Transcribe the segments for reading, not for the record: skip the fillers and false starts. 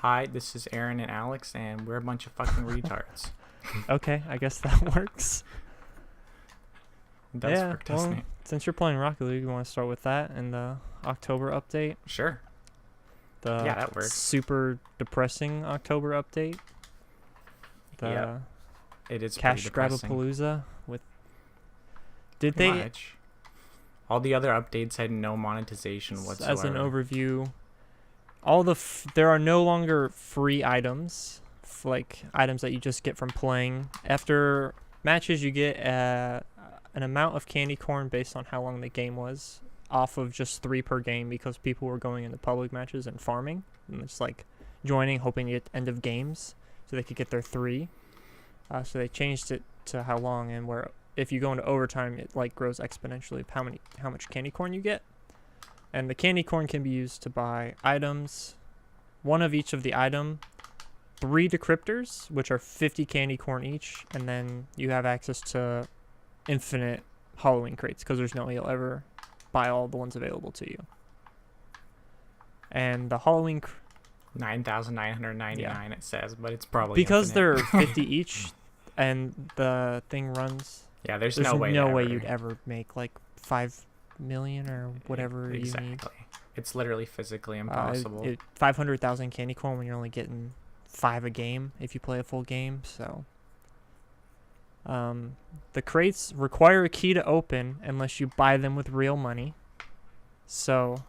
Hi, this is Aaron and Alex, and we're a bunch of fucking retards. Okay, I guess that works. It does work, doesn't it? Since you're playing Rocket League, you want to start with that and the October update? Sure. Yeah, that works. Super depressing October update. It is Cash pretty depressing. Grabapalooza with... Did Pretty they... much. All the other updates had no monetization whatsoever. As an overview, there are no longer free items, like items that you just get from playing. After matches, you get an amount of candy corn based on how long the game was, off of just 3 per game because people were going into public matches and farming. And it's like joining, hoping to get end of games so they could get their 3. So they changed it to how long, and where if you go into overtime, it like grows exponentially of how much candy corn you get. And the candy corn can be used to buy items, 1 of each of the item, 3 decryptors, which are 50 candy corn each, and then you have access to infinite Halloween crates because there's no way you'll ever buy all the ones available to you. And the Halloween 9,999 it says, but it's probably because infinite. they're 50 each, and the thing runs. Yeah, there's no way ever. you'd ever make like 5 million or whatever exactly. you need. It's literally physically impossible. 500,000 candy corn when you're only getting 5 a game if you play a full game. So the crates require a key to open unless you buy them with real money. So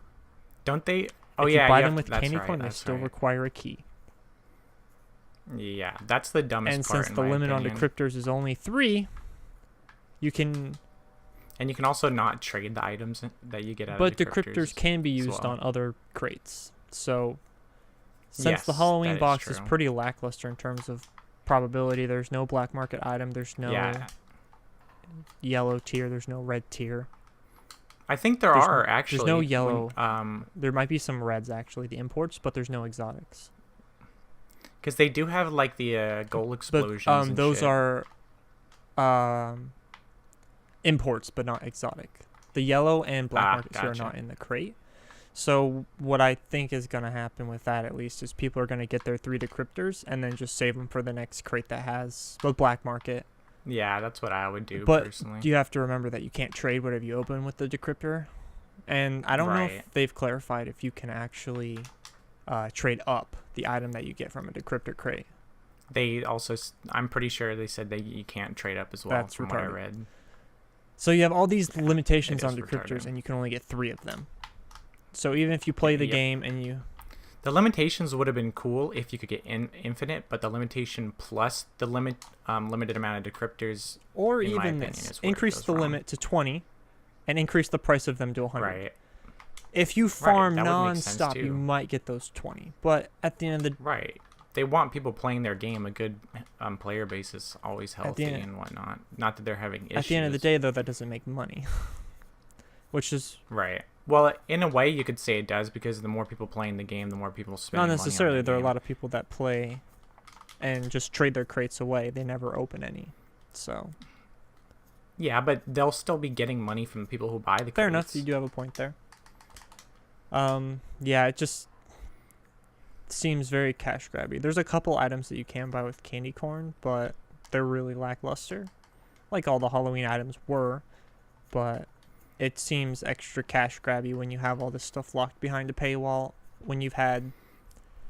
don't they? Oh if yeah, you buy them with candy corn, they that's still right. require a key. Yeah, that's the dumbest and part. And since the limit on decryptors is only 3, you can. And you can also not trade the items that you get out of decryptors. But decryptors can be used on other crates. So since the Halloween box is pretty lackluster in terms of probability, there's no black market item, there's no yellow tier, there's no red tier. I think there's no yellow. There might be some reds actually, the imports, but there's no exotics. Because they do have like the gold explosions. But those are imports, but not exotic. The yellow and black markets are not in the crate. So what I think is going to happen with that, at least, is people are going to get their 3 decryptors and then just save them for the next crate that has the black market. Yeah, that's what I would do personally. But you have to remember that you can't trade whatever you open with the decryptor. And I don't know if they've clarified if you can actually trade up the item that you get from a decryptor crate. They also, I'm pretty sure they said that you can't trade up as well. That's from retarded. what I read. So you have all these limitations on decryptors, and you can only get 3 of them. So even if you play the game and you... The limitations would have been cool if you could get infinite, but the limitation plus the limited amount of decryptors, or even this, increase the limit to 20 and increase the price of them to 100. Right. If you farm non-stop, you might get those 20. But at the end of the... Right. They want people playing their game. A good player base is always healthy and whatnot. Not that they're having issues. At the end of the day, though, that doesn't make money. Which is... Right. Well, in a way, you could say it does, because the more people playing the game, the more people spend money on the necessarily. There are a game. lot of people that play and just trade their crates away. They never open any. So... Yeah, but they'll still be getting money from the people who buy the crates. Fair enough. You do have a point there. Yeah, it just seems very cash grabby. There's a couple items that you can buy with candy corn, but they're really lackluster. Like all the Halloween items were, but it seems extra cash grabby when you have all this stuff locked behind a paywall. When you've had...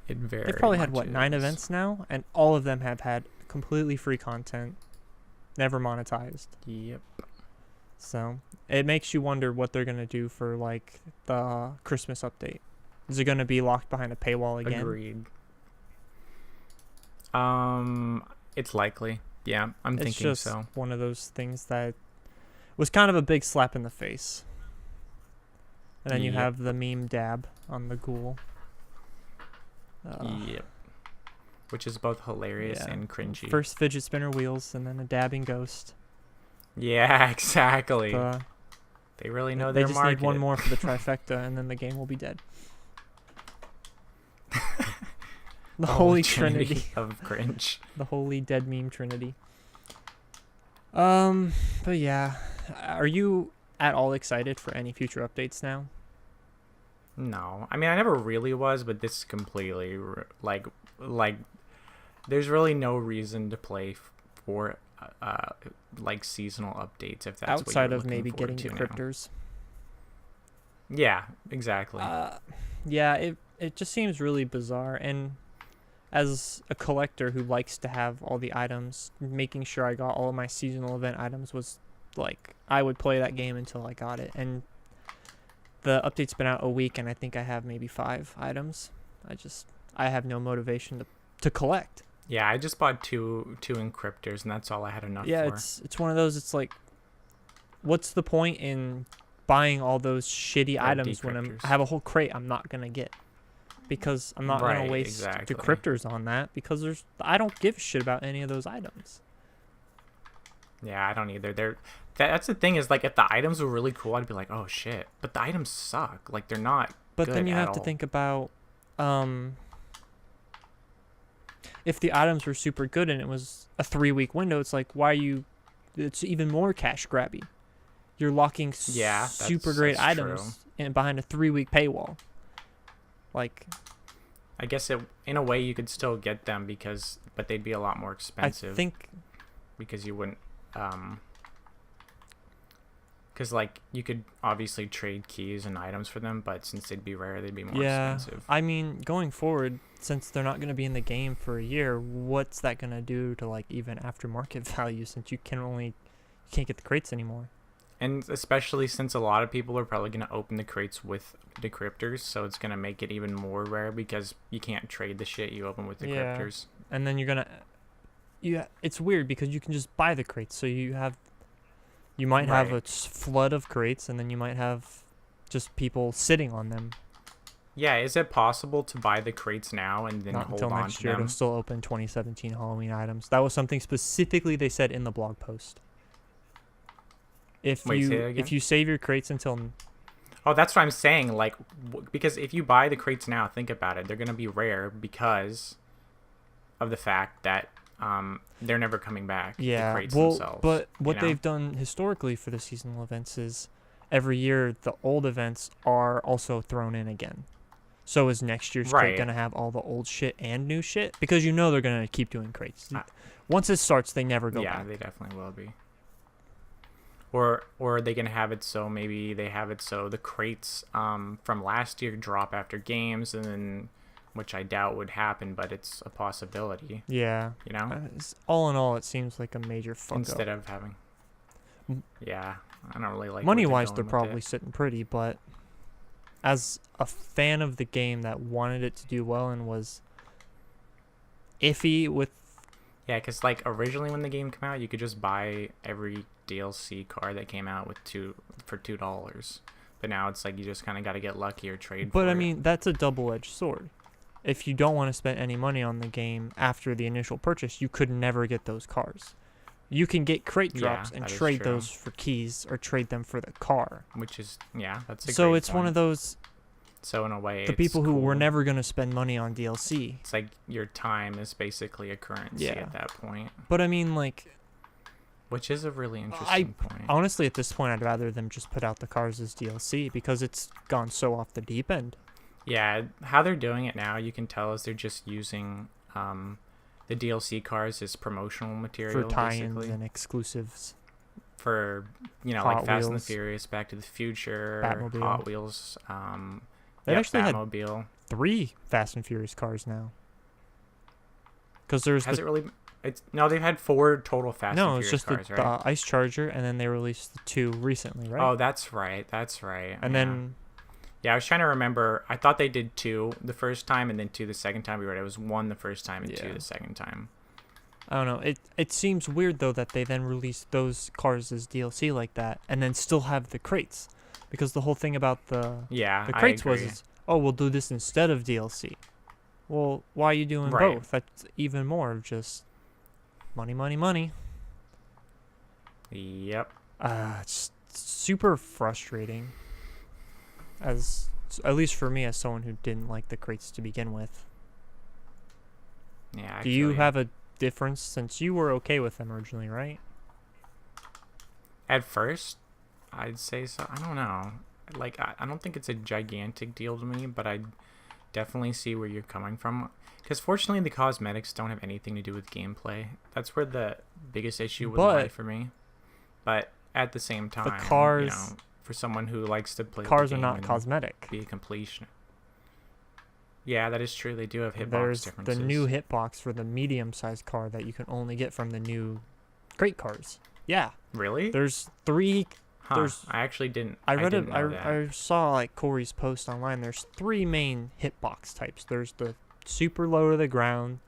They've probably had, 9 events now? And all of them have had completely free content. Never monetized. Yep. So it makes you wonder what they're going to do for like the Christmas update. Is it going to be locked behind a paywall again? Agreed. It's likely. Yeah, I'm thinking so. It's just one of those things that was kind of a big slap in the face. And then you have the meme dab on the ghoul. Yep. Which is both hilarious and cringy. First fidget spinner wheels and then a dabbing ghost. Yeah, exactly. They really know their market. They just need one more for the trifecta, and then the game will be dead. The holy trinity of cringe. The holy dead meme trinity. But yeah, are you at all excited for any future updates now? No, I mean I never really was, but this is completely like there's really no reason to play for like seasonal updates if that's what Outside you're of looking maybe forward getting to now. decryptors. Yeah, exactly. Yeah, it just seems really bizarre. And as a collector who likes to have all the items, making sure I got all of my seasonal event items was like I would play that game until I got it. And the update's been out a week, and I think I have maybe 5 items. I have no motivation to collect. Yeah, I just bought two encryptors, and that's all I had enough Yeah, for. it's one of those. It's like, what's the point in buying all those shitty items when I have a whole crate I'm not gonna get? Because I'm not gonna waste decryptors on that, because I don't give a shit about any of those items. Yeah, I don't either. That's the thing is like if the items were really cool, I'd be like, oh shit. But the items suck. Like they're not. But good then you at have all. to think about if the items were super good and it was a 3-week window, it's like it's even more cash grabby. You're locking super great items behind a 3-week paywall. Like, I guess in a way you could still get them but they'd be a lot more expensive. I think because you wouldn't because like you could obviously trade keys and items for them, but since they'd be rare, they'd be more expensive. I mean, going forward, since they're not going to be in the game for a year, what's that going to do to like even aftermarket value, since you can't get the crates anymore? And especially since a lot of people are probably going to open the crates with decryptors, so it's going to make it even more rare because you can't trade the shit you open with decryptors. Yeah. And then it's weird because you can just buy the crates, so you might have a flood of crates, and then you might have just people sitting on them. Yeah, is it possible to buy the crates now and then Not hold until on next to year. them? It'll still open 2017 Halloween items. That was something specifically they said in the blog post. If you save your crates until... Oh, that's what I'm saying. Like, because if you buy the crates now, think about it. They're going to be rare because of the fact that they're never coming back. Yeah, the crates themselves, but what they've done historically for the seasonal events is every year the old events are also thrown in again. So is next year's crate going to have all the old shit and new shit? Because they're going to keep doing crates. Once it starts, they never go back. Yeah, they definitely will be. Or are they going to have it so maybe they have it so the crates from last year drop after games, and then, which I doubt would happen, but it's a possibility. Yeah. All in all, it seems like a major fuck Instead of having... Yeah, I don't really like... Money-wise, they're probably sitting pretty, but as a fan of the game that wanted it to do well and was iffy with... Yeah, because like originally when the game came out, you could just buy every DLC card that came out for $2. But now it's like you just kind of got to get lucky or trade for it. But I mean, that's a double-edged sword. If you don't want to spend any money on the game after the initial purchase, you could never get those cars. You can get crate drops and trade those for keys or trade them for the car. Which is, that's a so great it's point. one of those... So in a way, the people who were never going to spend money on DLC. It's like your time is basically a currency at that point. But I mean, like... Which is a really interesting point. Honestly, at this point, I'd rather them just put out the cars as DLC because it's gone so off the deep end. Yeah, how they're doing it now, you can tell is they're just using the DLC cars as promotional material. For tie-ins and exclusives. For, like Fast and the Furious, Back to the Future, Batmobile. Hot Wheels, they actually Batmobile. Had 3 Fast and Furious cars now. Because there's they've had 4 total Fast and Furious cars, right? No, it's just the Ice Charger, and then they released the 2 recently, right? Oh, that's right. And then... Yeah, I was trying to remember. I thought they did 2 the first time and then 2 the second time. We read it was 1 the first time and 2 the second time. I don't know. It seems weird, though, that they then released those cars as DLC like that and then still have the crates. Because the whole thing about the crates was, we'll do this instead of DLC. Well, why are you doing both? That's even more of just money, money, money. Yep. It's super frustrating. At least for me, as someone who didn't like the crates to begin with. Yeah. Do you have a difference, since you were okay with them originally, right? At first, I'd say so. I don't know. like I don't think it's a gigantic deal to me, but I definitely see where you're coming from. Because fortunately, the cosmetics don't have anything to do with gameplay. That's where the biggest issue would lie for me. But at the same time, the cars, for someone who likes to play cars the are game not and cosmetic. be a completion. Yeah, that is true. They do have hitbox There's differences. the new hitbox for the medium-sized car that you can only get from the new crate cars. Yeah. Really? There's 3. Huh. I actually didn't. I read didn't it. know that. I saw like Corey's post online. There's 3 main hitbox types. There's the super low to the ground.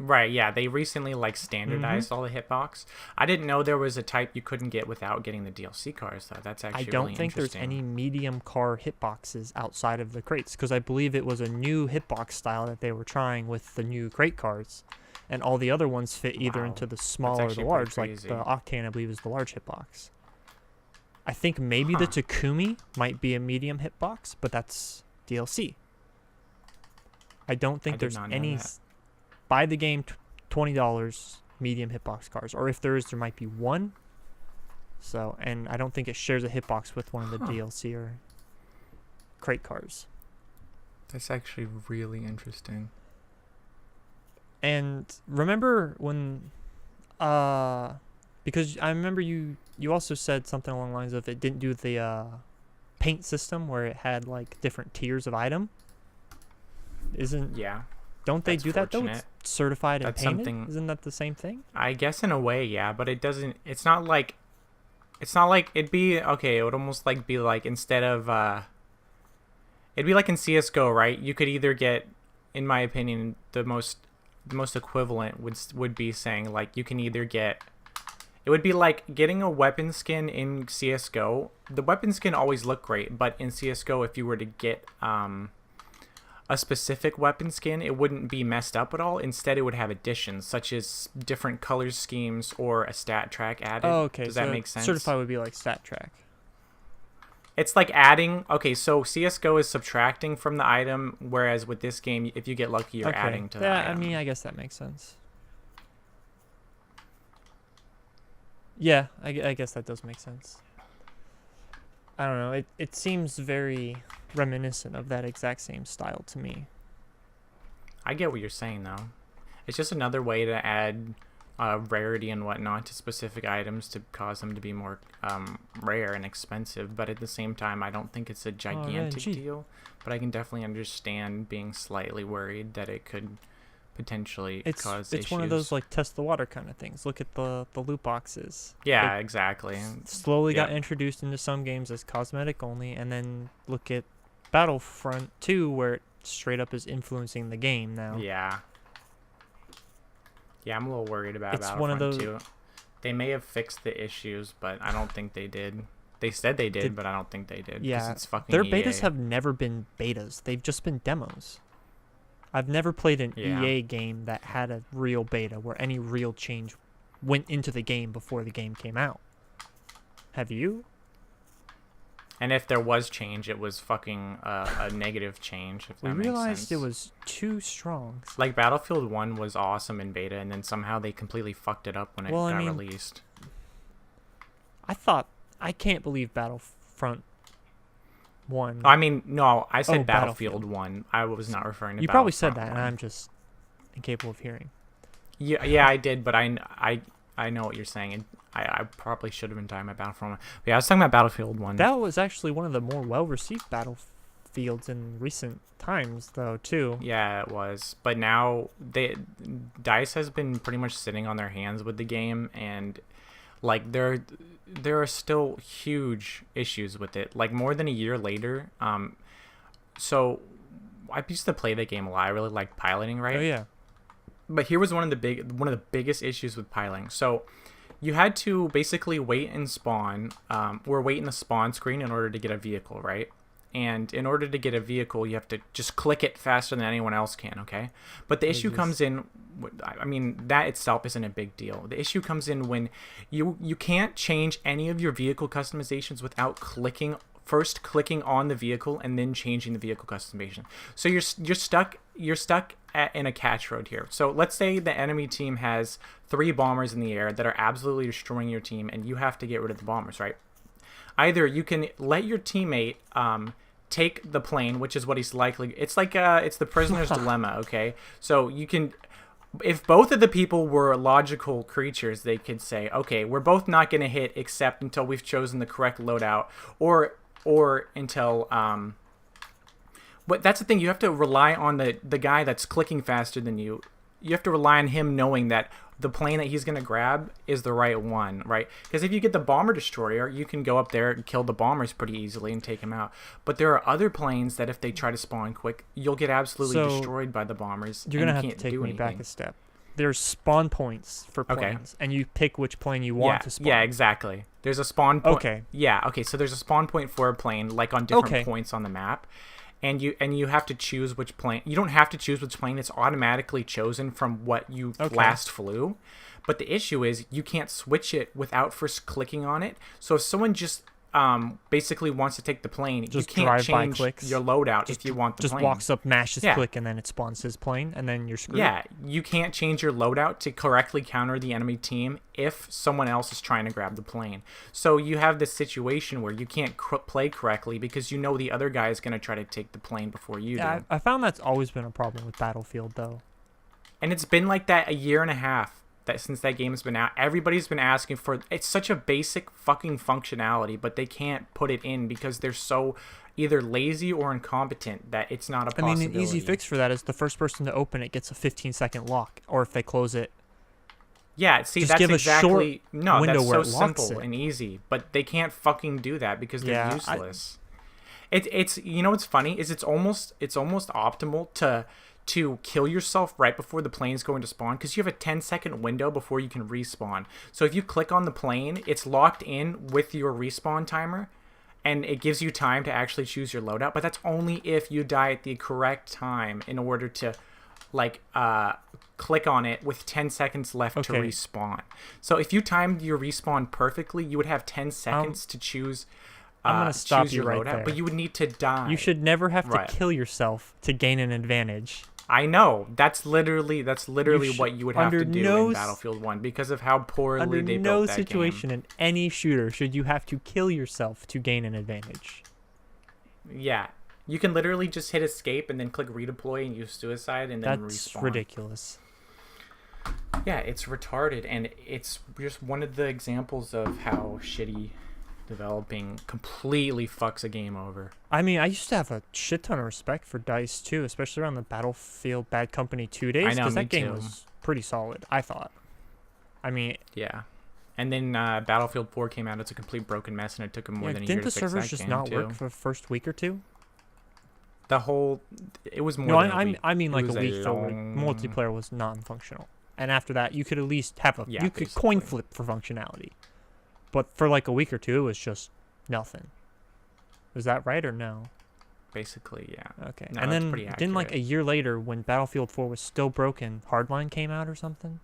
Right, yeah, they recently like standardized all the hitbox. I didn't know there was a type you couldn't get without getting the DLC cars though. That's actually I don't really think there's interesting. any medium car hitboxes outside of the crates because I believe it was a new hitbox style that they were trying with the new crate cars, and all the other ones fit either into the small or the large. Like the Octane, I believe, is the large hitbox. I think maybe the Takumi might be a medium hitbox, but that's DLC. I don't think there's any. Buy the game, $20, medium hitbox cars. Or if there is, there might be one. So, and I don't think it shares a hitbox with one of the DLC or crate cars. That's actually really interesting. And remember when, because I remember you also said something along the lines of it didn't do the paint system where it had like different tiers of item. Don't they do that though? It's certified and painted. Isn't that the same thing? I guess in a way, yeah, but it doesn't. It's not like it'd be okay. It would almost like be like instead of it'd be like in CS:GO, right? You could either get, in my opinion, the most equivalent would be saying like you can either get. It would be like getting a weapon skin in CS:GO. The weapon skin always looked great, but in CS:GO, if you were to get a specific weapon skin, it wouldn't be messed up at all. Instead, it would have additions, such as different color schemes or a stat track added. Oh, okay. Does that make sense? Certified would be like stat track. It's like adding... Okay, so CSGO is subtracting from the item, whereas with this game, if you get lucky, you're adding to the item. I mean, I guess that makes sense. Yeah, I guess that does make sense. I don't know. It seems very reminiscent of that exact same style to me. I get what you're saying, though. It's just another way to add rarity and whatnot to specific items to cause them to be more rare and expensive. But at the same time, I don't think it's a gigantic deal. But I can definitely understand being slightly worried that it could potentially cause issues. It's one of those like test the water kind of things. Look at the loot boxes. Yeah, exactly. Slowly got introduced into some games as cosmetic only, and then look at Battlefront 2 where it straight up is influencing the game now. Yeah. Yeah, I'm a little worried about Battlefront one of those 2. They may have fixed the issues, but I don't think they did. They said they did, but I don't think they did. Yeah, it's fucking their EA. betas have never been betas. They've just been demos. I've never played an EA game that had a real beta where any real change went into the game before the game came out. Have you? And if there was change, it was fucking a negative change, if that makes sense. We realized it was too strong. Like, Battlefield 1 was awesome in beta, and then somehow they completely fucked it up when it got released. I can't believe Battlefront 1. I mean, no, I said Battlefield 1. I was not referring to Battlefront 1. You probably said that, and I'm just incapable of hearing. Yeah, I did, but I know what you're saying, and I probably should have been talking about Battlefront 1. But yeah, I was talking about Battlefield 1. That was actually one of the more well-received Battlefields in recent times, though, too. Yeah, it was. But now, DICE has been pretty much sitting on their hands with the game, and like there are still huge issues with it. Like, more than a year later, so I used to play that game a lot. I really liked piloting, right? Oh yeah. But here was one of the biggest issues with piloting. So you had to basically wait and spawn, or wait in the spawn screen in order to get a vehicle, right? And in order to get a vehicle, you have to just click it faster than anyone else can, okay? But the issue comes in, I mean, that itself isn't a big deal. The issue comes in when you can't change any of your vehicle customizations without first clicking on the vehicle and then changing the vehicle customization. So you're stuck in a catch road here. So let's say the enemy team has 3 bombers in the air that are absolutely destroying your team, and you have to get rid of the bombers, right? either you can let your teammate take the plane, which is what he's likely. It's like it's the prisoner's dilemma. Okay, so you can. If both of the people were logical creatures, they could say, okay, we're both not going to hit except until we've chosen the correct loadout, or until but that's the thing, you have to rely on the guy that's clicking faster than you. You have to rely on him knowing that the plane that he's going to grab is the right one, right? Because if you get the bomber destroyer, you can go up there and kill the bombers pretty easily and take them out. But there are other planes that if they try to spawn quick, you'll get absolutely destroyed by the bombers. You're going to have to take me back a step. There's spawn points for planes, and you pick which plane you want to spawn. Yeah, exactly. There's a spawn point. Okay. Yeah, okay, so there's a spawn point for a plane, like on different points on the map. And you have to choose which plane. You don't have to choose which plane. It's automatically chosen from what you last flew. But the issue is you can't switch it without first clicking on it. So if someone just basically wants to take the plane, just you can't drive-by change clicks. your loadout if you want the plane. Just walks up, mashes click, and then it spawns his plane, and then you're screwed. Yeah, you can't change your loadout to correctly counter the enemy team if someone else is trying to grab the plane. So you have this situation where you can't play correctly because you know the other guy is going to try to take the plane before you do. I found that's always been a problem with Battlefield, though. And it's been like that a year and a half. That since that game's been out, everybody's been asking for. It's such a basic fucking functionality, but they can't put it in because they're so either lazy or incompetent that it's not a possibility. I mean, an easy fix for that is the first person to open it gets a 15-second lock, or if they close it. Yeah, see, just that's give exactly a short window that's where so it locks simple it. and easy, but they can't fucking do that because they're useless. It's you know what's funny is it's almost optimal to kill yourself right before the plane is going to spawn because you have a 10-second window before you can respawn. So if you click on the plane, it's locked in with your respawn timer, and it gives you time to actually choose your loadout. But that's only if you die at the correct time in order to, like, click on it with 10 seconds left to respawn. So if you timed your respawn perfectly, you would have 10 seconds to choose. I'm gonna stop choose you your right loadout, there. but you would need to die. You should never have to kill yourself to gain an advantage. I know. That's literally what you would have to do in Battlefield 1 because of how poorly they built that game. Under no situation in any shooter should you have to kill yourself to gain an advantage. Yeah. You can literally just hit escape and then click redeploy and use suicide and then respawn. That's ridiculous. Yeah, it's retarded, and it's just one of the examples of how shitty developing completely fucks a game over. I mean, I used to have a shit ton of respect for DICE too, especially around the Battlefield Bad Company 2 days, because that game was pretty solid, I thought. I mean, yeah. And then Battlefield 4 came out. It's a complete broken mess, and it took them more than a year to fix that game. Didn't the servers just not work for the first week or two? It was more than a week. I mean like a week forward. Multiplayer was non-functional. And after that, you could at least have you could coin flip for functionality. But for like a week or two, it was just nothing. Was that right or no? Basically, yeah. Okay. No, and then pretty accurate. Didn't like a year later, when Battlefield 4 was still broken, Hardline came out or something?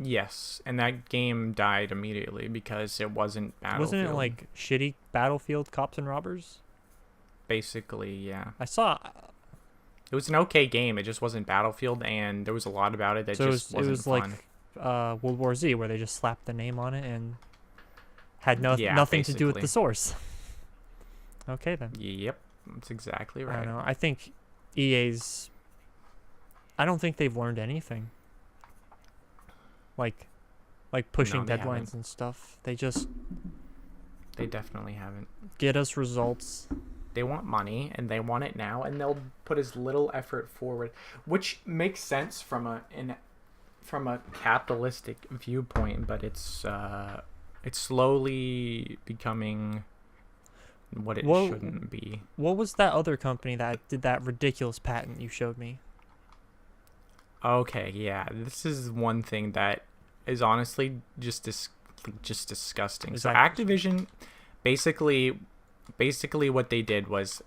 Yes, and that game died immediately because it wasn't Battlefield. Wasn't it like shitty Battlefield Cops and Robbers? Basically, yeah. I saw. It was an okay game. It just wasn't Battlefield, and there was a lot about it that just wasn't fun. It was like World War Z, where they just slapped the name on it and had nothing to do with the source. Okay, then. Yep, that's exactly right. I don't know. I think EA's... I don't think they've learned anything. Like pushing deadlines and stuff. They definitely haven't. Get us results. They want money, and they want it now, and they'll put as little effort forward, which makes sense from a capitalistic viewpoint, but it's slowly becoming what it shouldn't be. What was that other company that did that ridiculous patent you showed me? Okay, yeah, this is one thing that is honestly just disgusting. So Activision, basically what they did was,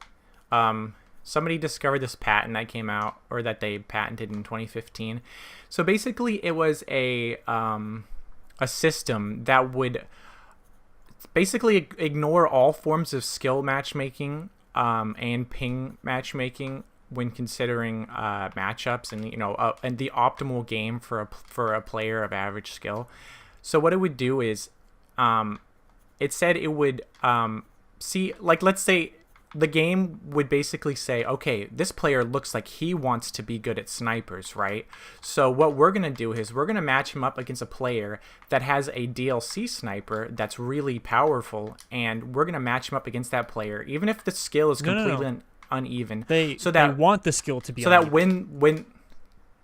somebody discovered this patent that came out, or that they patented in 2015. So basically, it was a system that would basically ignore all forms of skill matchmaking and ping matchmaking when considering matchups and and the optimal game for a player of average skill. So what it would do is it said it would see, like, let's say the game would basically say, okay, this player looks like he wants to be good at snipers, right? So what we're going to do is we're going to match him up against a player that has a DLC sniper that's really powerful, and we're going to match him up against that player, even if the skill is completely uneven. They want the skill to be so uneven. that when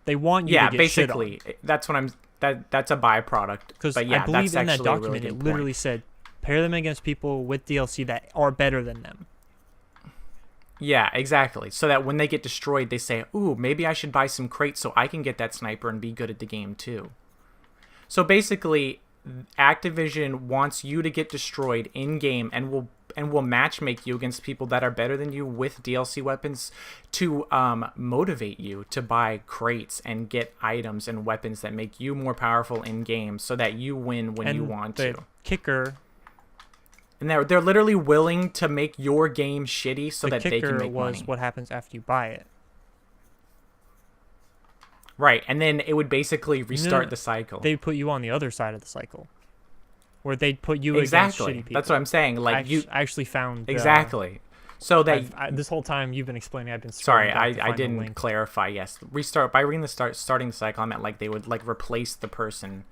they want you to get basically, shit on. that's what that's a byproduct. Because I believe that's in that actually a really document, good it literally point. said, pair them against people with DLC that are better than them. Yeah, exactly. So that when they get destroyed, they say, ooh, maybe I should buy some crates so I can get that sniper and be good at the game too. So basically, Activision wants you to get destroyed in-game and will matchmake you against people that are better than you with DLC weapons to motivate you to buy crates and get items and weapons that make you more powerful in-game so that you win when you want to. Kicker... And they're literally willing to make your game shitty so that they can make money. The kicker was what happens after you buy it. Right, and then it would basically restart the cycle. They'd put you on the other side of the cycle, where they'd put you exactly. against shitty people. That's what I'm saying. Like I actually found exactly. So that this whole time you've been explaining, I've been sorry, I didn't clarify. Yes, restart by starting the cycle. I meant like they would like replace the person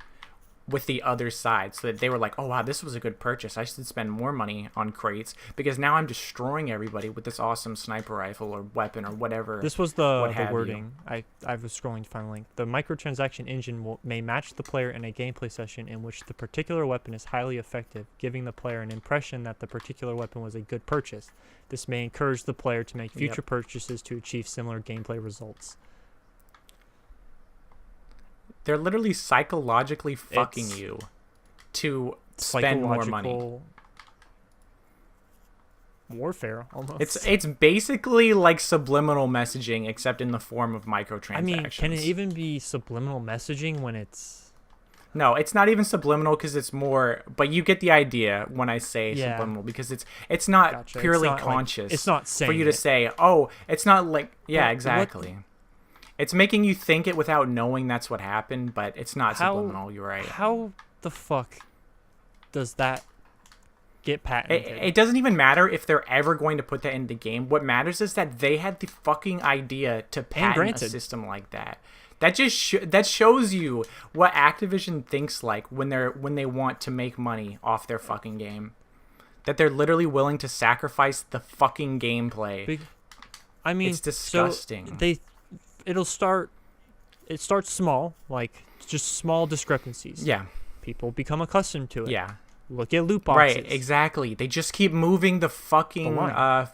with the other side, so that they were like, oh wow, this was a good purchase, I should spend more money on crates because now I'm destroying everybody with this awesome sniper rifle or weapon or whatever. This was the wording. I was scrolling to find a link. The microtransaction engine may match the player in a gameplay session in which the particular weapon is highly effective, giving the player an impression that the particular weapon was a good purchase. This may encourage the player to make future purchases to achieve similar gameplay results. They're literally psychologically fucking you to spend more money. Warfare, almost. It's basically like subliminal messaging, except in the form of microtransactions. I mean, can it even be subliminal messaging when it's... No, it's not even subliminal because it's more... But you get the idea when I say subliminal, because it's not purely conscious. Like, it's not saying for you to say, oh, it's not like... Yeah, exactly. It's making you think it without knowing that's what happened, but it's not subliminal. You're right. How the fuck does that get patented? It doesn't even matter if they're ever going to put that in the game. What matters is that they had the fucking idea to patent a system like that. That just that shows you what Activision thinks like when they want to make money off their fucking game. That they're literally willing to sacrifice the fucking gameplay. I mean, it's disgusting. So it starts small, like just small discrepancies. Yeah. People become accustomed to it. Yeah. Look at loot boxes. Right, exactly. They just keep moving the fucking the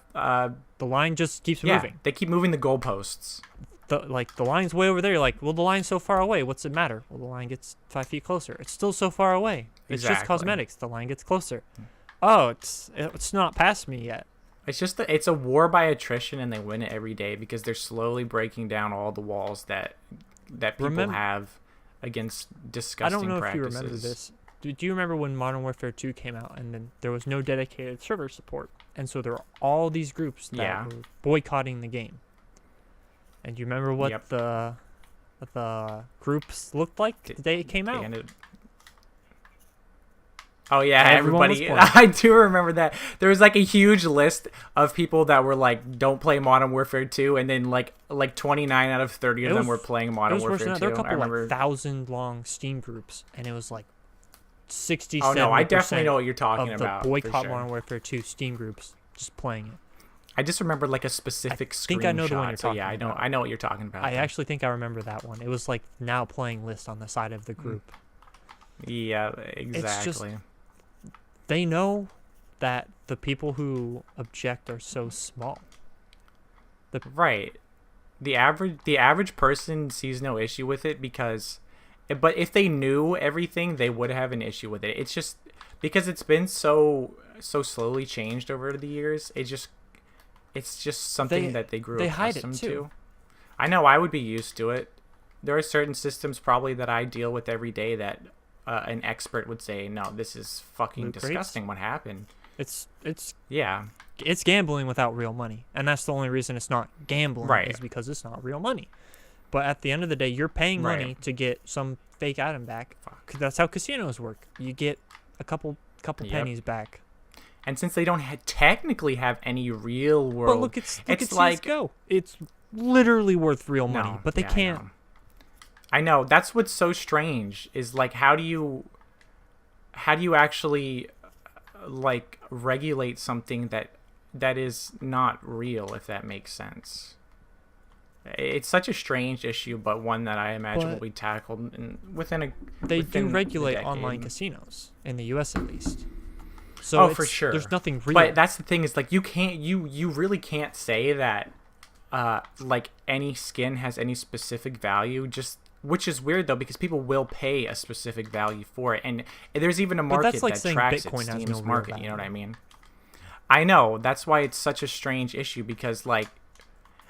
line just keeps moving. They keep moving the goalposts. The line's way over there. You're like, well, the line's so far away. What's it matter? Well, the line gets 5 feet closer. It's still so far away. It's just cosmetics. The line gets closer. Oh, it's not past me yet. It's a war by attrition, and they win it every day because they're slowly breaking down all the walls that people have against disgusting practices. I don't know if you remember this. Do you remember when Modern Warfare 2 came out and then there was no dedicated server support? And so there were all these groups that were boycotting the game. And do you remember what the groups looked like the day it came out? Oh yeah, everybody. I do remember that. There was like a huge list of people that were like, "Don't play Modern Warfare 2," and then like 29 out of 30 of them were playing Modern Warfare 2. There were a couple like 1,000-long Steam groups, and it was like 60. Oh no, I definitely know what you're talking about. The boycott Modern Warfare 2 Steam groups just playing it. I just remember like a specific screenshot. I think I know the one you're talking about. I know what you're talking about. I actually think I remember that one. It was like now playing list on the side of the group. Yeah, exactly. It's just, they know that the people who object are so small. Right. The average person sees no issue with it but if they knew everything, they would have an issue with it. It's just because it's been so slowly changed over the years. It's just something that they grew accustomed to. I know I would be used to it. There are certain systems probably that I deal with every day that an expert would say, no, this is fucking disgusting. What happened? It's gambling without real money, and that's the only reason it's not gambling is because it's not real money. But at the end of the day, you're paying money to get some fake item back. That's how casinos work. You get a couple couple Yep. pennies back. And since they don't technically have any real world, But look at it's like CS:GO. It's literally worth real money, no, but they yeah, can't. I know. That's what's so strange is like how do you actually like regulate something that is not real, if that makes sense. It's such a strange issue, but one that I imagine will But be tackled within They do a regulate decade. online casinos in the U.S. at least. So for sure. There's nothing real. But that's the thing is like you really can't say that like any skin has any specific value, just which is weird though because people will pay a specific value for it, and there's even a market that's like that saying tracks Bitcoin it, has Steam's no real market. You know value. what I mean? I know that's why it's such a strange issue because like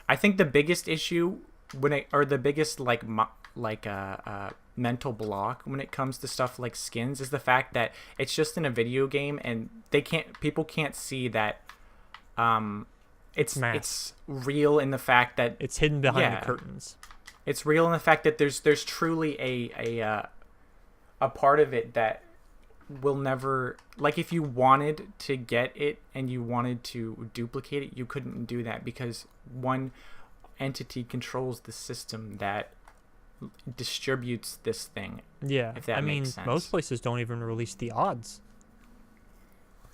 I think the biggest issue the biggest like mental block when it comes to stuff like skins is the fact that it's just in a video game and people can't see that it's real in the fact that it's hidden behind the curtains. It's real in the fact that there's truly a part of it that will never, like if you wanted to get it and you wanted to duplicate it, you couldn't do that because one entity controls the system that distributes this thing. Yeah, if that makes sense. Most places don't even release the odds.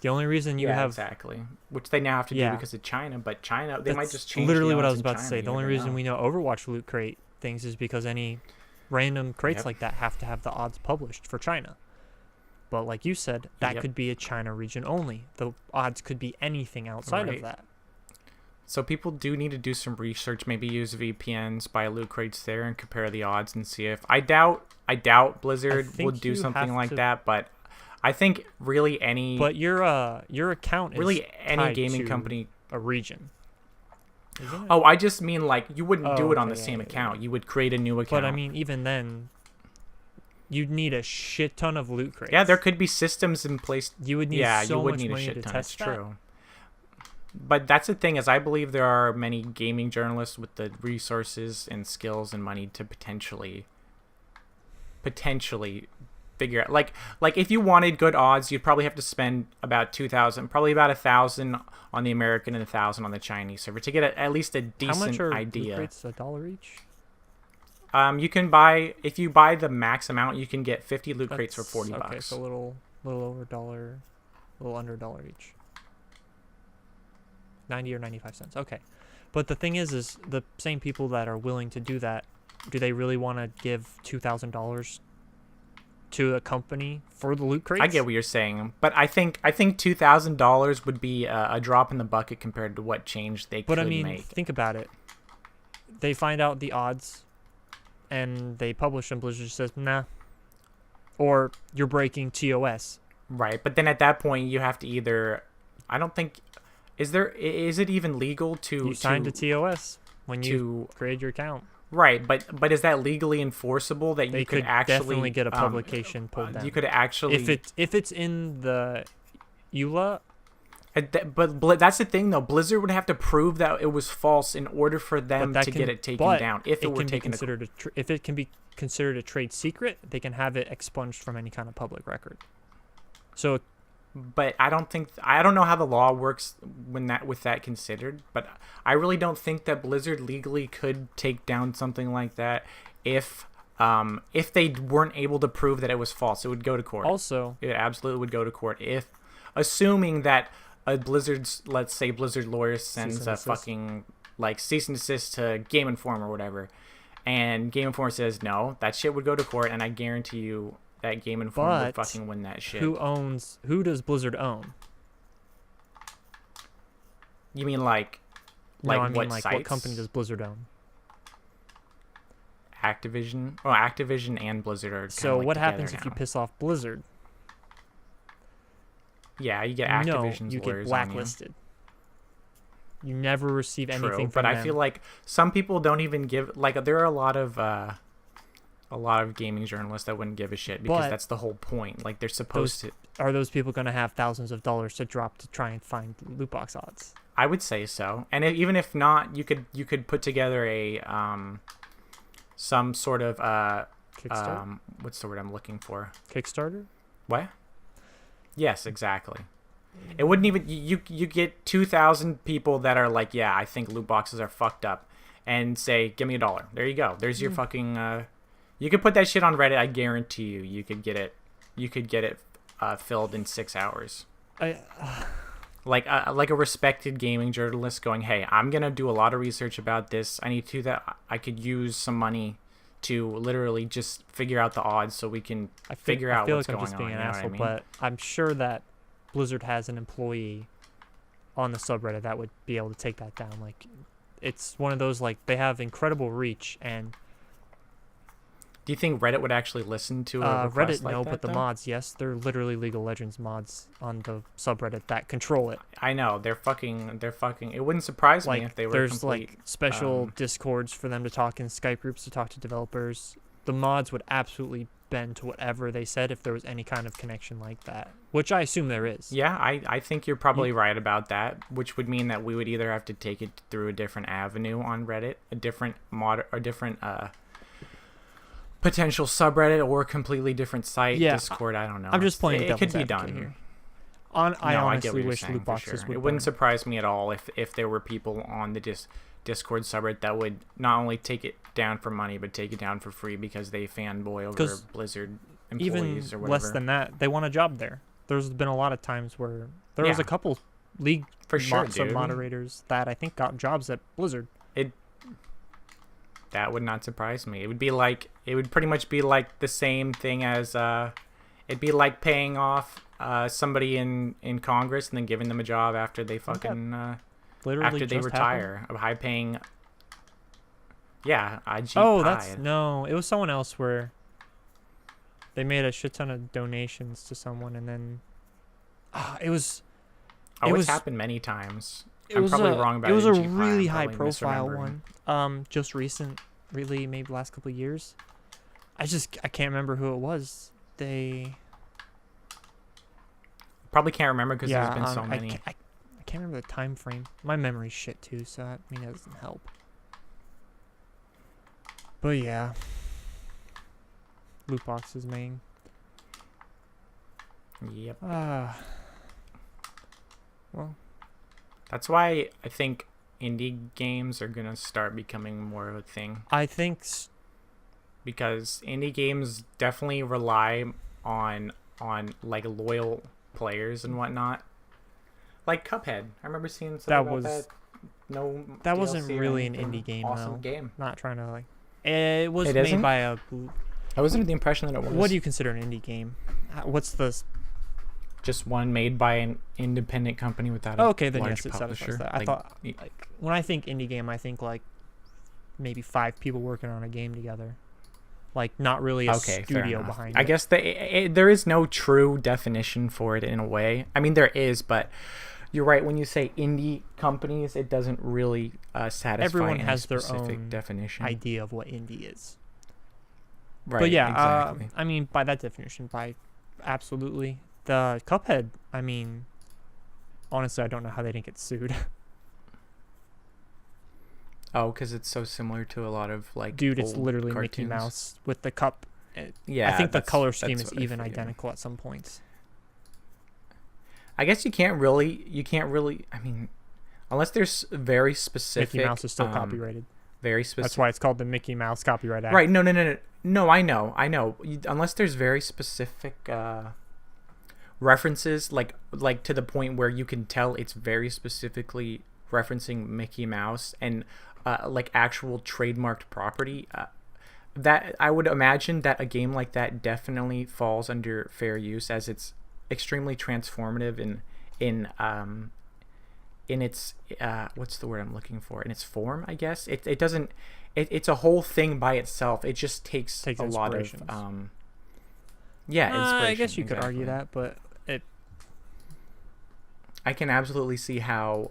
The only reason you have exactly, which they now have to do because of China, but China they might just change. Literally the what I odds was in about to China, say. you The only never reason know. we know Overwatch loot crate things is because any random crates Yep. like that have to have the odds published for China. But like you said, that Yep. could be a China region only. The odds could be anything outside Right. of that. So people do need to do some research, maybe use VPNs, buy loot crates there, and compare the odds and see if I doubt Blizzard think would do you something have like to- that, but I think really any But your account is really any tied gaming to company. a region. Isn't it? Oh, I just mean like you wouldn't do it on the okay, same yeah. account. You would create a new account. But I mean, even then, you'd need a shit ton of loot crates. yeah, there could be systems in place. You would need Yeah, so you would much need a money shit to ton. test It's that. true. But that's the thing is I believe there are many gaming journalists with the resources and skills and money to potentially figure out like if you wanted good odds, you'd probably have to spend about 2,000, probably about 1,000 on the American and 1,000 on the Chinese server to get at least a decent How much are idea. loot crates? $1 each? You can buy if you buy the max amount, you can get 50 loot crates for $40. Okay, so a little over $1, a little under $1 each. 90 or 95 cents. Okay. But the thing is the same people that are willing to do that, do they really want to give $2,000 to a company for the loot crates? I get what you're saying, but I think $2,000 would be a drop in the bucket compared to what change they But could I mean, make. think about it. They find out the odds and they publish them. Blizzard says, nah. Or you're breaking TOS. Right, but then at that point you have to either I don't think is it even legal to You signed a TOS when you to create your account. right, but is that legally enforceable that They you could could actually definitely get a publication pulled down. you could actually if it's in the EULA, but that's the thing though. Blizzard would have to prove that it was false in order for them to get it taken down. If it were taken, if it can be considered a trade secret, they can have it expunged from any kind of public record. So, but I don't know how the law works with that considered. But I really don't think that Blizzard legally could take down something like that if they weren't able to prove that it was false. It would go to court. also, It absolutely would go to court if, assuming that let's say Blizzard lawyer sends and a desist. fucking like cease and desist to Game Informer or whatever, and Game Informer says no, that shit would go to court, and I guarantee you that Game Informer would But fucking win that shit. who does Blizzard own? You mean like No, I mean what like sites? what company does Blizzard own? Activision? Oh, Activision and Blizzard are. So like what together happens if you now. piss off Blizzard? Yeah, you get No, Activision's you get lawyers on blacklisted. You never receive anything True, from but them. I feel like some people don't even give like there are a lot of gaming journalists that wouldn't give a shit because But that's the whole point. Like they're supposed to. Are those people going to have thousands of dollars to drop to try and find loot box odds? I would say so, and even if not, you could put together a some sort of Kickstarter? what's the word I'm looking for? Kickstarter? What? Yes, exactly. It wouldn't even you get 2,000 people that are like, yeah, I think loot boxes are fucked up, and say, give me $1. There you go. There's your fucking. You could put that shit on Reddit. I guarantee you, you could get it. You could get it filled in 6 hours. I Like a respected gaming journalist going, hey, I'm gonna do a lot of research about this. I need to that I could use some money to literally just figure out the odds so we can figure out what's like I'm going just being on. an You know asshole, what I mean? but I'm sure that Blizzard has an employee on the subreddit that would be able to take that down. Like, it's one of those, like, they have incredible reach, and Do you think Reddit would actually listen to a request Reddit like no, that, but the though? mods, yes, they're literally League of Legends mods on the subreddit that control it. I know they're fucking. It wouldn't surprise me Like, if they were there's complete. like special discords for them to talk in, Skype groups to talk to developers. The mods would absolutely bend to whatever they said if there was any kind of connection like that, which I assume there is. Yeah, I think you're probably right about that, which would mean that we would either have to take it through a different avenue on Reddit, a different potential subreddit, or a completely different site, Yeah, Discord. I don't know. I'm just playing It could devil's be advocate done. here. No, I get honestly what you're wish saying, loot for boxes sure. would It wouldn't burn. surprise me at all if there were people on the Discord subreddit that would not only take it down for money, but take it down for free because they fanboy over 'Cause Blizzard Even employees or whatever. less than that, they want a job there. There's been a lot of times where there was Yeah. a couple league For sure, sub dude. moderators that I think got jobs at Blizzard. That would not surprise me. It would pretty much be like the same thing as it'd be like paying off somebody in Congress and then giving them a job after they fucking Literally after they just retire. A high paying. Yeah, IG. Oh, it was someone else where they made a shit ton of donations to someone, and then it was. Oh, it it's was- happened many times. It I'm was probably a, wrong about it was a AG Pie. really I'm high probably profile misremembering. one. Just really maybe last couple of years. I can't remember who it was. They Probably can't remember because there's been so I many. can't, I can't remember the time frame. My memory's shit too, so that doesn't help. But yeah, loot boxes, main. Yep. Well, That's why I think indie games are gonna start becoming more of a thing, I think because indie games definitely rely on like loyal players and whatnot. Like Cuphead, I remember seeing something about that. No, that wasn't DLC or really an anything. indie game, Awesome though. game. Not trying to like. It was It made isn't? by a. I was under the impression that it was. What do you consider an indie game? What's the? Just one made by an independent company without a Oh, okay, then large yes, it satisfies publisher. that. I Like, thought like when I think indie game, I think like maybe 5 people working on a game together, like not really a okay, fair studio enough. behind I it. guess there is no true definition for it in a way. I mean, there is, but you're right when you say indie companies. It doesn't really satisfy Everyone any has their specific own definition. idea of what indie is. Right. But yeah, Exactly. I mean by that definition, by absolutely the Cuphead. I mean, honestly, I don't know how they didn't get sued. Oh, because it's so similar to a lot of like. Dude, it's old literally Mickey cartoons. Mouse with the cup. Yeah, I think the that's- color that's scheme is what I even figured. identical at some points. I guess you can't really. I mean, unless there's very specific. Mickey Mouse is still copyrighted. Very specific. That's why it's called the Mickey Mouse Copyright Act. Right. No. I know. Unless there's very specific references, like to the point where you can tell it's very specifically referencing Mickey Mouse and like actual trademarked property. That I would imagine that a game like that definitely falls under fair use, as it's extremely transformative in its what's the word I'm looking for, in its form, I guess. It doesn't it's a whole thing by itself. It just takes a lot of inspirations. inspiration. I guess you could argue exactly. that, but I can absolutely see how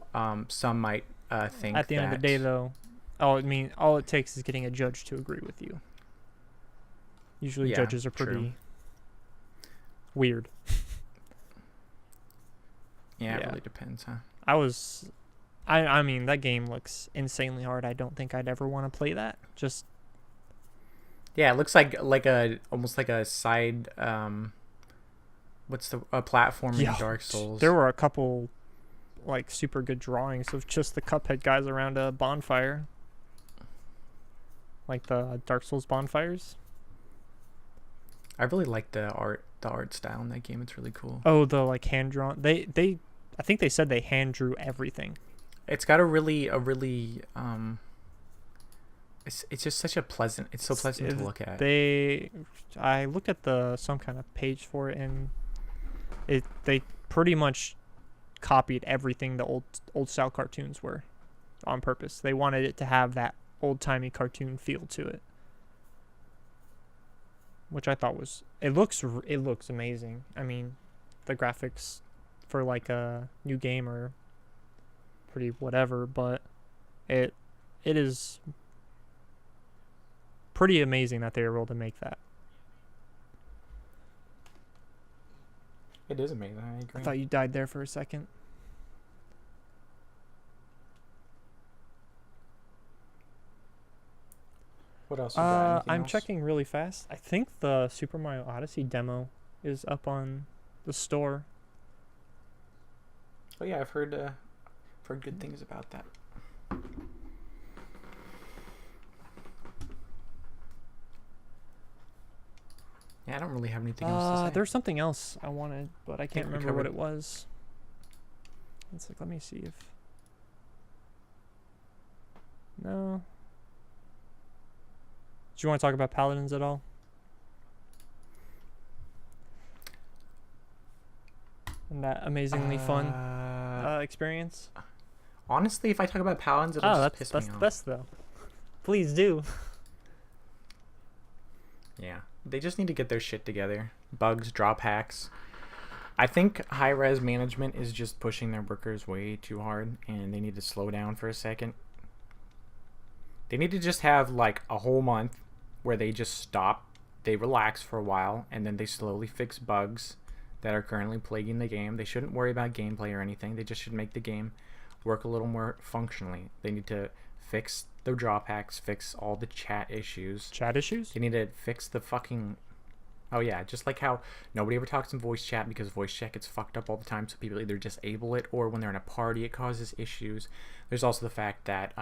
some might think at the end of the day, though, all it takes is getting a judge to agree with you. Usually, Yeah, judges are pretty true. weird. Yeah, it Yeah. really depends, huh? I mean, that game looks insanely hard. I don't think I'd ever want to play that. Just Yeah, it looks like almost like a side what's the platforming Yeah, Dark Souls. there were a couple like super good drawings of just the Cuphead guys around a bonfire, like the Dark Souls bonfires. I really like the art style in that game. It's really cool. Oh, the like hand drawn. I think they said they hand drew everything. It's got a really it's just such a pleasant. It's so pleasant to look at. I looked at some kind of page for it, and they pretty much copied everything the old style cartoons were on purpose. They wanted it to have that old timey cartoon feel to it, which I thought it looks amazing. I mean, the graphics for like a new game are pretty whatever, but it is pretty amazing that they were able to make that. It is amazing. I agree. I thought you died there for a second. What else you got? Anything I'm else? checking really fast. I think the Super Mario Odyssey demo is up on the store. Oh yeah, I've heard good things about that. Yeah, I don't really have anything else to say. There's something else I wanted, but I can't we remember what covered- it was. It's like, let me see if. No. Do you want to talk about Paladins at all? And that amazingly fun experience? Honestly, if I talk about Paladins, it'll just piss that's me the off. best though. Please do. Yeah, they just need to get their shit together. Bugs, drop hacks. I think high-res management is just pushing their workers way too hard, and they need to slow down for a second. They need to just have like a whole month where they just stop, they relax for a while, and then they slowly fix bugs that are currently plaguing the game. They shouldn't worry about gameplay or anything. They just should make the game work a little more functionally. They need to fix the drop hacks, fix all the chat issues. Chat issues? They need to fix the fucking... Oh yeah, just like how nobody ever talks in voice chat because voice chat gets fucked up all the time, so people either disable it or when they're in a party it causes issues. There's also the fact that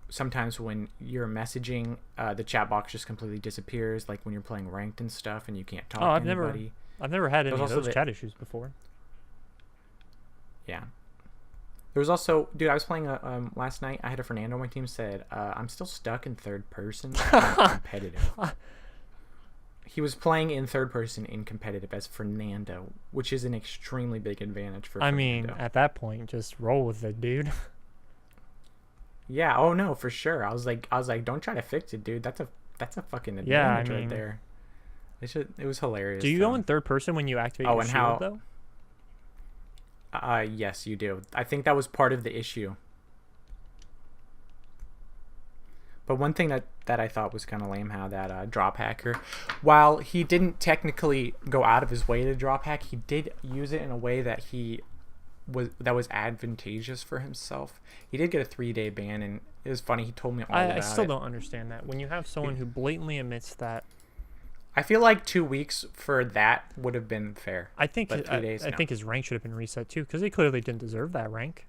sometimes when you're messaging, the chat box just completely disappears, like when you're playing ranked and stuff and you can't talk to anybody. I've never had any There's of also those chat issues before. Yeah. There was also, dude, I was playing last night. I had a Fernando on my team said, I'm still stuck in third person competitive. He was playing in third person in competitive as Fernando, which is an extremely big advantage for Fernando. I mean, at that point, just roll with it, dude. Yeah, oh no, for sure. I was like, don't try to fix it, dude. That's a fucking advantage right there. It was hilarious. Do you go in third person when you activate your shield, though? Yes, you do. I think that was part of the issue. But one thing that I thought was kind of lame, how that drop hacker, while he didn't technically go out of his way to drop hack, he did use it in a way that was advantageous for himself. He did get a 3-day ban, and it was funny. He told me all about it. I still don't understand that. When you have someone who blatantly admits that, I feel like 2 weeks for that would have been fair. I think but 3 days. I think his rank should have been reset too, because he clearly didn't deserve that rank.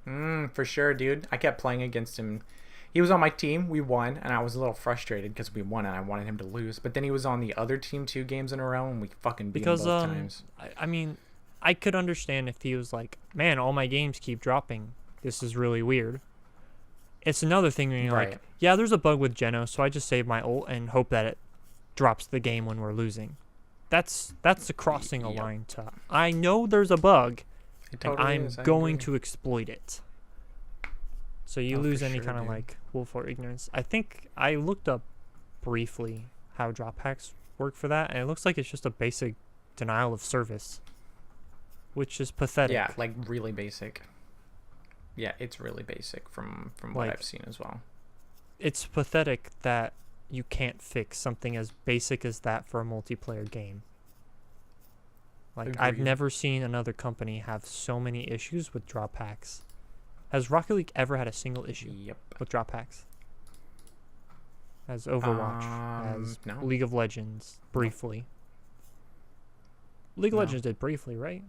For sure, dude. I kept playing against him. He was on my team. We won, and I was a little frustrated because we won, and I wanted him to lose. But then he was on the other team 2 games in a row, and we fucking beat him both times. I mean, I could understand if he was like, man, all my games keep dropping. This is really weird. It's another thing when you're like, yeah, there's a bug with Geno, so I just save my ult and hope that it drops the game when we're losing. That's the crossing a line to, I know there's a bug, and I'm going to exploit it. So you lose any kind of like willful ignorance. I think I looked up briefly how drop hacks work for that, and it looks like it's just a basic denial of service, which is pathetic. Yeah, like really basic. Yeah, it's really basic from what I've seen as well. It's pathetic that you can't fix something as basic as that for a multiplayer game. Like, agreed. I've never seen another company have so many issues with drop hacks. Has Rocket League ever had a single issue with drop hacks? As Overwatch, as League of Legends, briefly. League of No. Legends did briefly, right?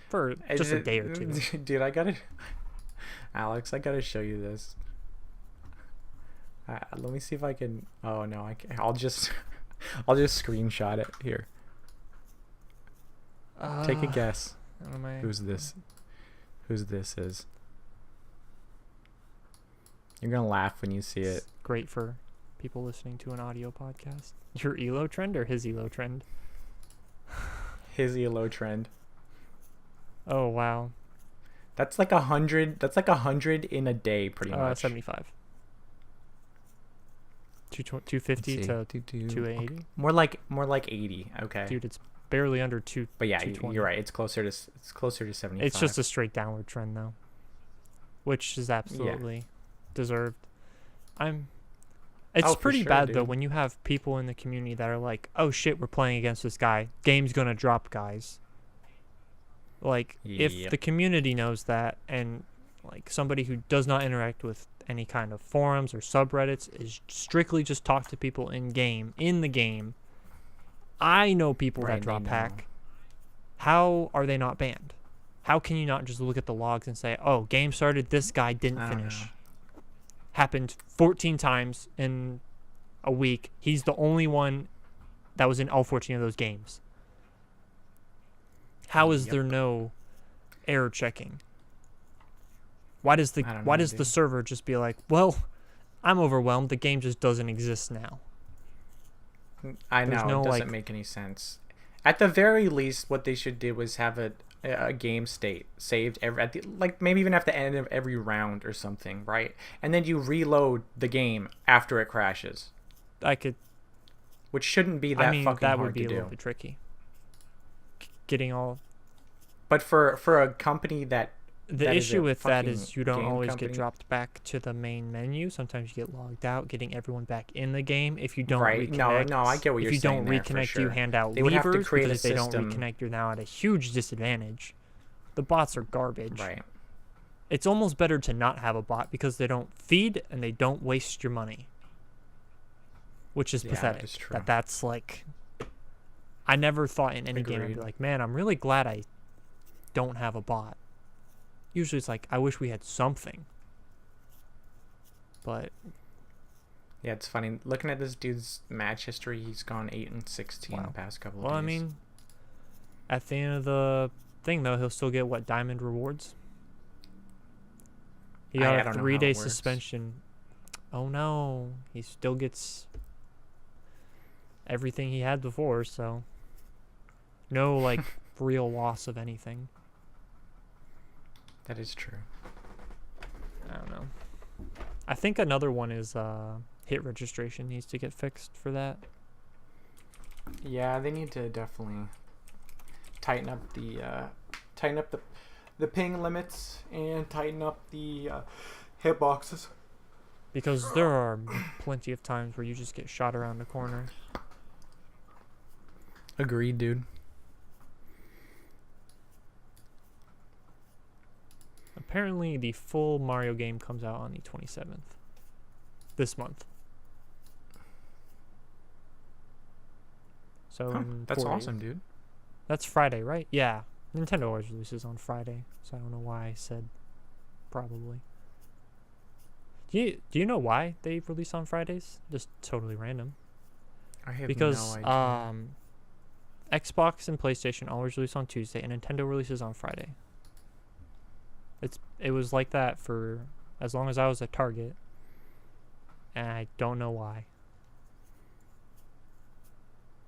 For just a day or two. Dude, Alex, I gotta show you this. Let me see if I can. Oh no, I can. I'll just screenshot it here. Take a guess. Who's this? Who's this is? You're gonna laugh when you see it. Great for people listening to an audio podcast. Your ELO trend or his ELO trend? His ELO trend. Oh wow. That's like 100. That's like 100 in a day, pretty much. 75. 250 to 280. More like 80. Okay. Dude, it's barely under 2. But yeah, 220. you're right. It's closer to 75. It's just a straight downward trend though, which is absolutely deserved. It's pretty sure, bad dude. though when you have people in the community that are like, "Oh shit, we're playing against this guy. Game's gonna drop, guys." Like, if Yep. the community knows that, and like somebody who does not interact with any kind of forums or subreddits is strictly just talk to people in the game. I know people that drop hack. How are they not banned? How can you not just look at the logs and say, "Oh, game started, this guy didn't finish." Happened 14 times in a week. He's the only one that was in all 14 of those games. How is there no error checking? Why does the server just be like, "Well, I'm overwhelmed. The game just doesn't exist now." I know, no, it doesn't make any sense. At the very least, what they should do is have a game state saved maybe even at the end of every round or something, right? And then you reload the game after it crashes. Which shouldn't be that fucking that hard would be to a little do. bit tricky. Getting all. But for a company that The issue with that is you don't game always company. get dropped back to the main menu. Sometimes you get logged out, getting everyone back in the game. If you don't Right. reconnect, No, I get what you're if you saying don't there, for reconnect, sure. you hand out They would have to levers, create because a if they don't system. reconnect, you're now at a huge disadvantage. The bots are garbage. Right. It's almost better to not have a bot because they don't feed and they don't waste your money. Which is pathetic. That is true. That's like... I never thought in any game I'd be Agreed. like, man, I'm really glad I don't have a bot. Usually it's like, I wish we had something. But Yeah, it's funny. Looking at this dude's match history, he's gone 8-16 Wow. the past couple of well, days. I mean, at the end of the thing though, he'll still get what, diamond rewards? He I got don't a know how 3-day it works. suspension. Oh no, he still gets everything he had before, so no like real loss of anything. That is true. I don't know. I think another one is hit registration needs to get fixed for that. Yeah, they need to definitely tighten up the ping limits and tighten up the hitboxes. Because there are plenty of times where you just get shot around the corner. Agreed, dude. Apparently, the full Mario game comes out on the 27th. This month. So in That's 4 awesome, days. dude. That's Friday, right? Yeah. Nintendo always releases on Friday, so I don't know why I said probably. Do you know why they release on Fridays? Just totally random. I have Because no idea. Xbox and PlayStation always release on Tuesday, and Nintendo releases on Friday. It was like that for as long as I was at Target, and I don't know why.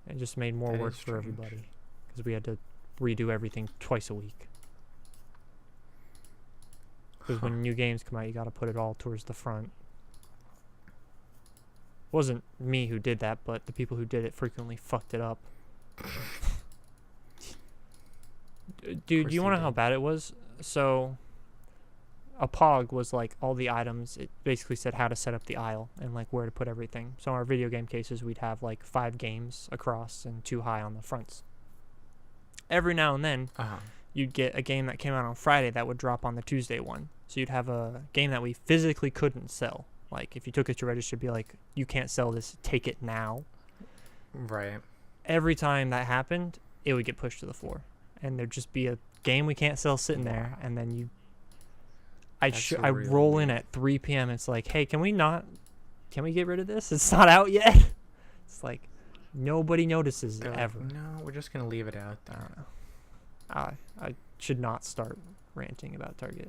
It just made more That work is for strange. everybody because we had to redo everything twice a week. Because when new games come out, you got to put it all towards the front. Wasn't me who did that, but the people who did it frequently fucked it up. Dude, do you want to know how bad it was? So, a POG was like all the items. It basically said how to set up the aisle and like where to put everything. So in our video game cases, we'd have like 5 games across and 2 high on the fronts. Every now and then, you'd get a game that came out on Friday that would drop on the Tuesday one. So you'd have a game that we physically couldn't sell. Like if you took it to register, it'd be like, you can't sell this, take it now. Right. Every time that happened, it would get pushed to the floor, and there'd just be a game we can't sell sitting there, and then I roll in at 3 p.m. It's like, hey, can we get rid of this? It's not out yet. It's like nobody notices They're ever. Like, no, we're just gonna leave it out I there. don't know. I should not start ranting about Target.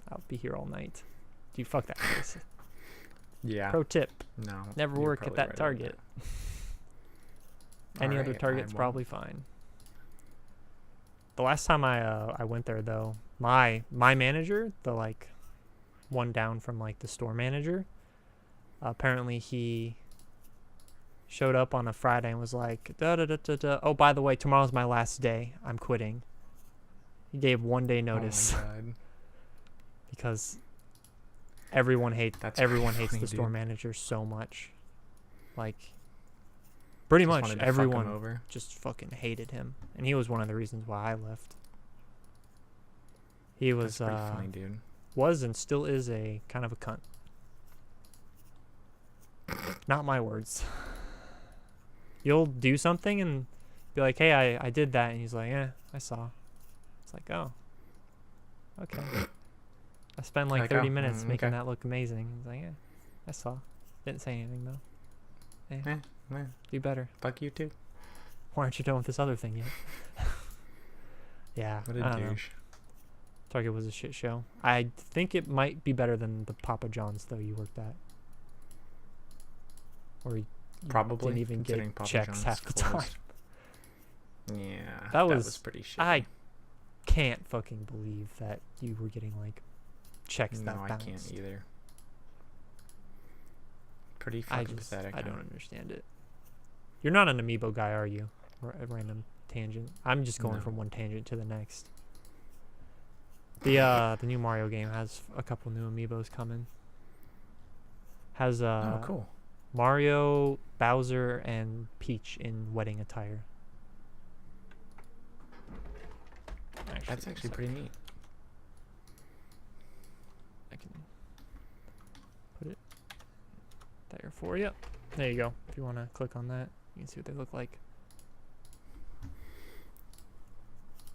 I'll be here all night. Dude, fuck that place. Yeah. Pro tip: No. never you're work at probably that right about Target. that. Any other Alright, Target's I probably fine. The last time I went there though, my manager, the like one down from like the store manager, apparently he showed up on a Friday and was like, oh, by the way, tomorrow's my last day. I'm quitting. He gave 1 day notice. Oh my God. Because everyone hates That's the funny, store dude. manager so much. Like pretty Just much wanted to fuck everyone him over. just fucking hated him, and he was one of the reasons why I left. He was That's pretty funny, dude. was and still is a kind of a cunt. Not my words. You'll do something and be like, hey, I did that, and he's like, yeah, I saw. It's like, oh, okay. I spent like 30 minutes making that look amazing. He's like, yeah, I saw. Didn't say anything though. Yeah. Do better. Fuck you too. Why aren't you done with this other thing yet? Yeah, What I a don't know. douche. Target was a shit show. I think it might be better than the Papa John's though you worked at. Or you Probably. didn't even considering get Papa checks John's half the closed. time. Yeah. That was- pretty shitty. I can't fucking believe that you were getting like checks No, that I bounced. can't either. Pretty I fucking just pathetic. I huh? don't understand it. You're not an amiibo guy, are you? A random tangent. I'm just going No. from one tangent to the next. The new Mario game has a couple new amiibos coming. Has Oh, cool. Mario, Bowser, and Peach in wedding attire. That's actually pretty neat. I can put it there for you. There you go. If you want to click on that, you can see what they look like.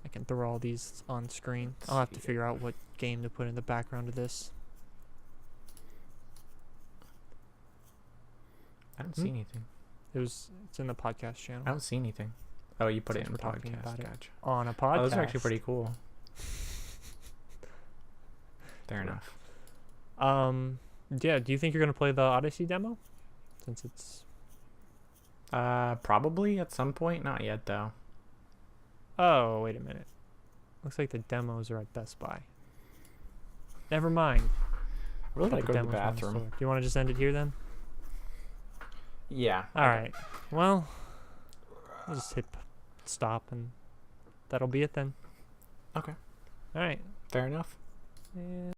I can throw all these on screen. I'll have to figure out what game to put in the background of this. I don't see anything. It's in the podcast channel. I don't see anything. Oh, you put it Since in the we're talking podcast. about it. Gotcha. On a podcast. Oh, those are actually pretty cool. Fair enough. Yeah, do you think you're going to play the Odyssey demo? Since it's... Probably at some point. Not yet, though. Oh, wait a minute. Looks like the demos are at Best Buy. Never mind. I really gotta go to the demos are in bathroom. store. Do you want to just end it here then? Yeah. Alright. Well, I'll just hit stop and that'll be it then. Okay. Alright. Fair enough. And